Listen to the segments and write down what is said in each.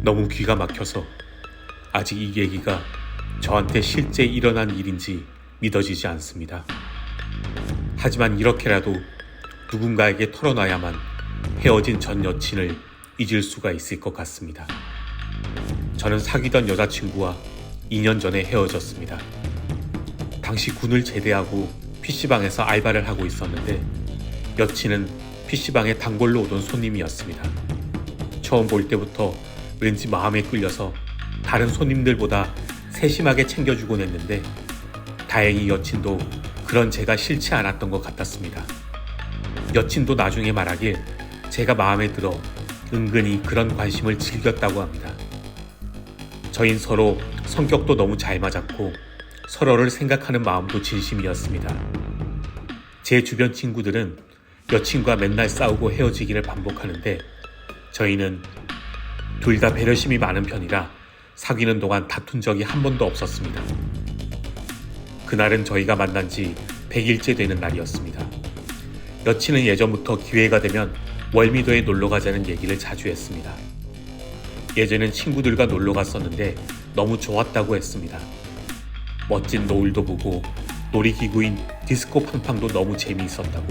너무 귀가 막혀서 아직 이 얘기가 저한테 실제 일어난 일인지 믿어지지 않습니다. 하지만 이렇게라도 누군가에게 털어놔야만 헤어진 전 여친을 잊을 수가 있을 것 같습니다. 저는 사귀던 여자친구와 2년 전에 헤어졌습니다. 당시 군을 제대하고 PC방에서 알바를 하고 있었는데 여친은 PC방에 단골로 오던 손님이었습니다. 처음 볼 때부터 왠지 마음에 끌려서 다른 손님들보다 세심하게 챙겨주곤 했는데 다행히 여친도 그런 제가 싫지 않았던 것 같았습니다. 여친도 나중에 말하길 제가 마음에 들어 은근히 그런 관심을 즐겼다고 합니다. 저흰 서로 성격도 너무 잘 맞았고 서로를 생각하는 마음도 진심이었습니다. 제 주변 친구들은 여친과 맨날 싸우고 헤어지기를 반복하는데 저희는 둘 다 배려심이 많은 편이라 사귀는 동안 다툰 적이 한 번도 없었습니다. 그날은 저희가 만난 지 100일째 되는 날이었습니다. 여친은 예전부터 기회가 되면 월미도에 놀러 가자는 얘기를 자주 했습니다. 예전엔 친구들과 놀러 갔었는데 너무 좋았다고 했습니다. 멋진 노을도 보고 놀이기구인 디스코 팡팡도 너무 재미있었다고.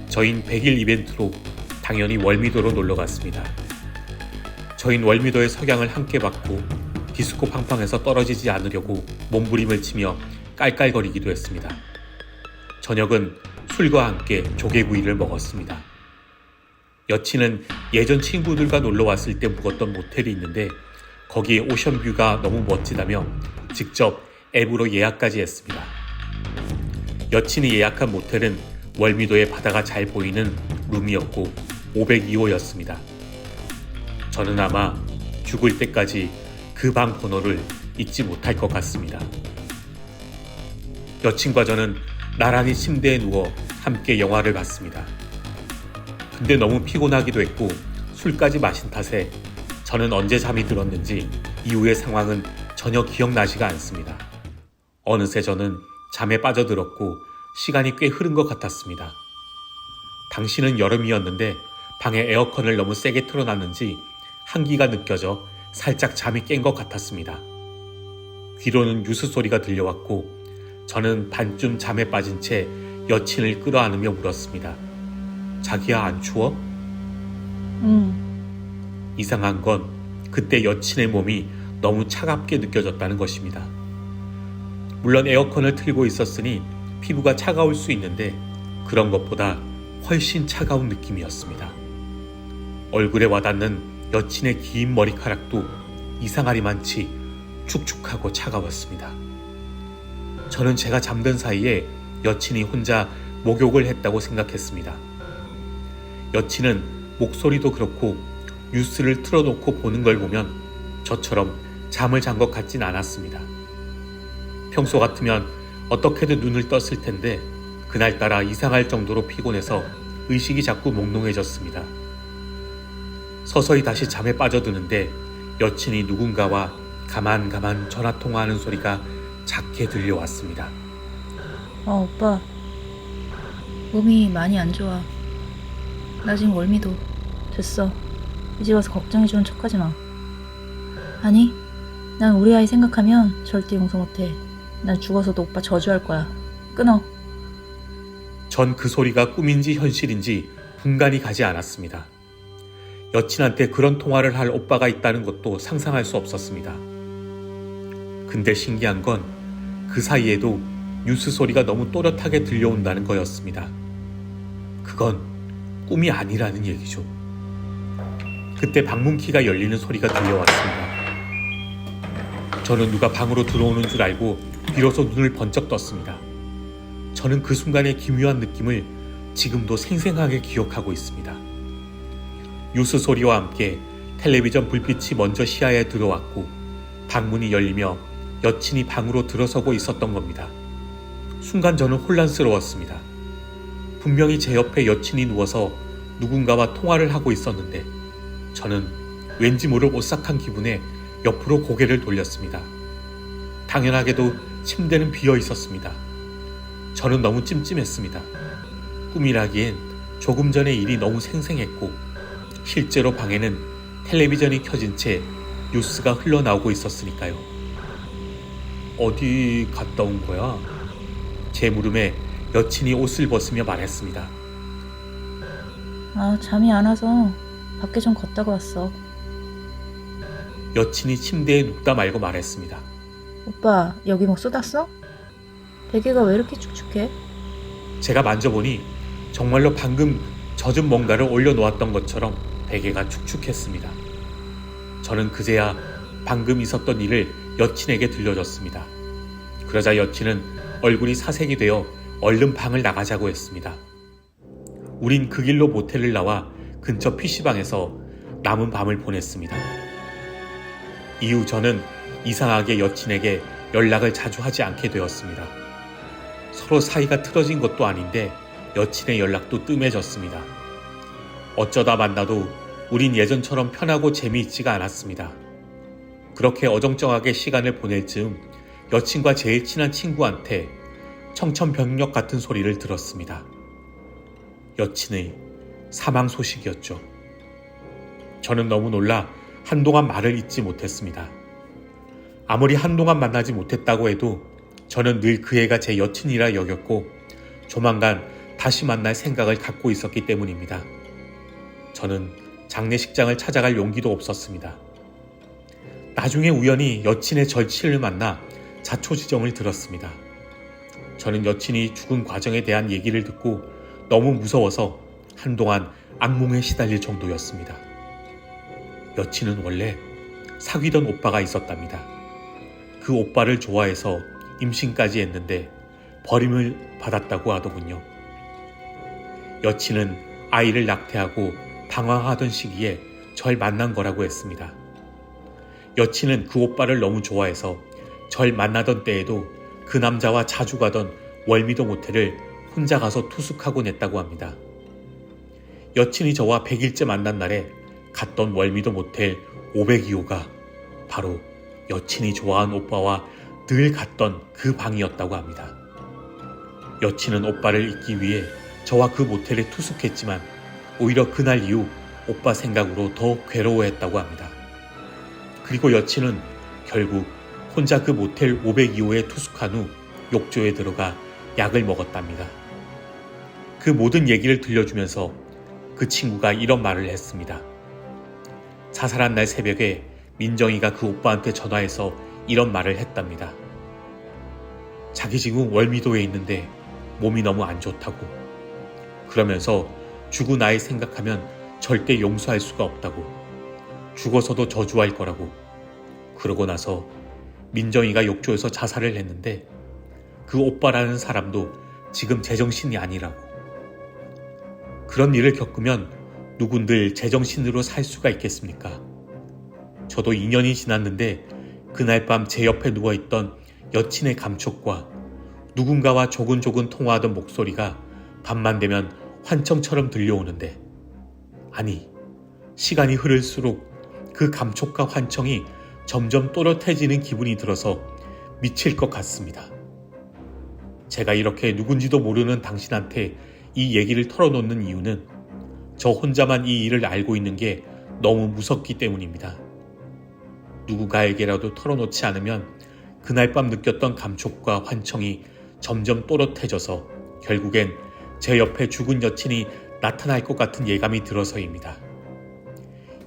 저흰 100일 이벤트로 당연히 월미도로 놀러 갔습니다. 저흰 월미도의 석양을 함께 받고 디스코 팡팡에서 떨어지지 않으려고 몸부림을 치며 깔깔거리기도 했습니다. 저녁은 술과 함께 조개구이를 먹었습니다. 여친은 예전 친구들과 놀러 왔을 때 묵었던 모텔이 있는데 거기에 오션뷰가 너무 멋지다며 직접 앱으로 예약까지 했습니다. 여친이 예약한 모텔은 월미도의 바다가 잘 보이는 룸이었고 502호였습니다. 저는 아마 죽을 때까지 그 방 번호를 잊지 못할 것 같습니다. 여친과 저는 나란히 침대에 누워 함께 영화를 봤습니다. 근데 너무 피곤하기도 했고 술까지 마신 탓에 저는 언제 잠이 들었는지 이후의 상황은 전혀 기억나지가 않습니다. 어느새 저는 잠에 빠져들었고 시간이 꽤 흐른 것 같았습니다. 당시는 여름이었는데 방에 에어컨을 너무 세게 틀어놨는지 한기가 느껴져 살짝 잠이 깬 것 같았습니다. 귀로는 유스 소리가 들려왔고 저는 반쯤 잠에 빠진 채 여친을 끌어안으며 물었습니다. 자기야, 안 추워? 이상한 건 그때 여친의 몸이 너무 차갑게 느껴졌다는 것입니다. 물론 에어컨을 틀고 있었으니 피부가 차가울 수 있는데 그런 것보다 훨씬 차가운 느낌이었습니다. 얼굴에 와닿는 여친의 긴 머리카락도 이상하리만치 축축하고 차가웠습니다. 저는 제가 잠든 사이에 여친이 혼자 목욕을 했다고 생각했습니다. 여친은 목소리도 그렇고 뉴스를 틀어놓고 보는 걸 보면 저처럼 잠을 잔 것 같진 않았습니다. 평소 같으면 어떻게든 눈을 떴을 텐데 그날따라 이상할 정도로 피곤해서 의식이 자꾸 몽롱해졌습니다. 서서히 다시 잠에 빠져드는데 여친이 누군가와 가만 전화통화하는 소리가 작게 들려왔습니다. 오빠, 몸이 많이 안 좋아. 나 지금 월미도 됐어. 이제 와서 걱정해주는 척하지 마. 아니, 난 우리 아이 생각하면 절대 용서 못해. 난 죽어서도 오빠 저주할 거야. 끊어. 전 그 소리가 꿈인지 현실인지 분간이 가지 않았습니다. 여친한테 그런 통화를 할 오빠가 있다는 것도 상상할 수 없었습니다. 근데 신기한 건 그 사이에도 뉴스 소리가 너무 또렷하게 들려온다는 거였습니다. 그건 꿈이 아니라는 얘기죠. 그때 방문키가 열리는 소리가 들려왔습니다. 저는 누가 방으로 들어오는 줄 알고 비로소 눈을 번쩍 떴습니다. 저는 그 순간의 기묘한 느낌을 지금도 생생하게 기억하고 있습니다. 뉴스 소리와 함께 텔레비전 불빛이 먼저 시야에 들어왔고 방문이 열리며 여친이 방으로 들어서고 있었던 겁니다. 순간 저는 혼란스러웠습니다. 분명히 제 옆에 여친이 누워서 누군가와 통화를 하고 있었는데 저는 왠지 모를 오싹한 기분에 옆으로 고개를 돌렸습니다. 당연하게도 침대는 비어 있었습니다. 저는 너무 찜찜했습니다. 꿈이라기엔 조금 전의 일이 너무 생생했고 실제로 방에는 텔레비전이 켜진 채 뉴스가 흘러나오고 있었으니까요. 어디 갔다 온 거야? 제 물음에 여친이 옷을 벗으며 말했습니다. 아, 잠이 안 와서 밖에 좀 걷다가 왔어. 여친이 침대에 눕다 말고 말했습니다. 오빠, 여기 뭐 쏟았어? 베개가 왜 이렇게 축축해? 제가 만져보니 정말로 방금 젖은 뭔가를 올려놓았던 것처럼 베개가 축축했습니다. 저는 그제야 방금 있었던 일을 여친에게 들려줬습니다. 그러자 여친은 얼굴이 사색이 되어 얼른 방을 나가자고 했습니다. 우린 그 길로 모텔을 나와 근처 PC방에서 남은 밤을 보냈습니다. 이후 저는 이상하게 여친에게 연락을 자주 하지 않게 되었습니다. 서로 사이가 틀어진 것도 아닌데 여친의 연락도 뜸해졌습니다. 어쩌다 만나도 우린 예전처럼 편하고 재미있지가 않았습니다. 그렇게 어정쩡하게 시간을 보낼 즈음 여친과 제일 친한 친구한테 청천벽력 같은 소리를 들었습니다. 여친의 사망 소식이었죠. 저는 너무 놀라 한동안 말을 잇지 못했습니다. 아무리 한동안 만나지 못했다고 해도 저는 늘 그 애가 제 여친이라 여겼고 조만간 다시 만날 생각을 갖고 있었기 때문입니다. 저는 장례식장을 찾아갈 용기도 없었습니다. 나중에 우연히 여친의 절친을 만나 자초지정을 들었습니다. 저는 여친이 죽은 과정에 대한 얘기를 듣고 너무 무서워서 한동안 악몽에 시달릴 정도였습니다. 여친은 원래 사귀던 오빠가 있었답니다. 그 오빠를 좋아해서 임신까지 했는데 버림을 받았다고 하더군요. 여친은 아이를 낙태하고 방황하던 시기에 절 만난 거라고 했습니다. 여친은 그 오빠를 너무 좋아해서 절 만나던 때에도 그 남자와 자주 가던 월미도 모텔을 혼자 가서 투숙하곤 했다고 합니다. 여친이 저와 100일째 만난 날에 갔던 월미도 모텔 502호가 바로 여친이 좋아한 오빠와 늘 갔던 그 방이었다고 합니다. 여친은 오빠를 잊기 위해 저와 그 모텔에 투숙했지만 오히려 그날 이후 오빠 생각으로 더 괴로워했다고 합니다. 그리고 여친은 결국 혼자 그 모텔 502호에 투숙한 후 욕조에 들어가 약을 먹었답니다. 그 모든 얘기를 들려주면서 그 친구가 이런 말을 했습니다. 자살한 날 새벽에 민정이가 그 오빠한테 전화해서 이런 말을 했답니다. 자기 지금 월미도에 있는데 몸이 너무 안 좋다고. 그러면서 죽은 아이 생각하면 절대 용서할 수가 없다고. 죽어서도 저주할 거라고. 그러고 나서 민정이가 욕조에서 자살을 했는데 그 오빠라는 사람도 지금 제정신이 아니라고. 그런 일을 겪으면 누군들 제정신으로 살 수가 있겠습니까? 저도 2년이 지났는데 그날 밤 제 옆에 누워있던 여친의 감촉과 누군가와 조근조근 통화하던 목소리가 밤만 되면 환청처럼 들려오는데, 아니, 시간이 흐를수록 그 감촉과 환청이 점점 또렷해지는 기분이 들어서 미칠 것 같습니다. 제가 이렇게 누군지도 모르는 당신한테 이 얘기를 털어놓는 이유는 저 혼자만 이 일을 알고 있는 게 너무 무섭기 때문입니다. 누군가에게라도 털어놓지 않으면 그날 밤 느꼈던 감촉과 환청이 점점 또렷해져서 결국엔 제 옆에 죽은 여친이 나타날 것 같은 예감이 들어서입니다.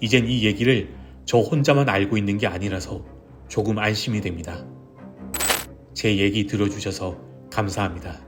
이젠 이 얘기를 저 혼자만 알고 있는 게 아니라서 조금 안심이 됩니다. 제 얘기 들어주셔서 감사합니다.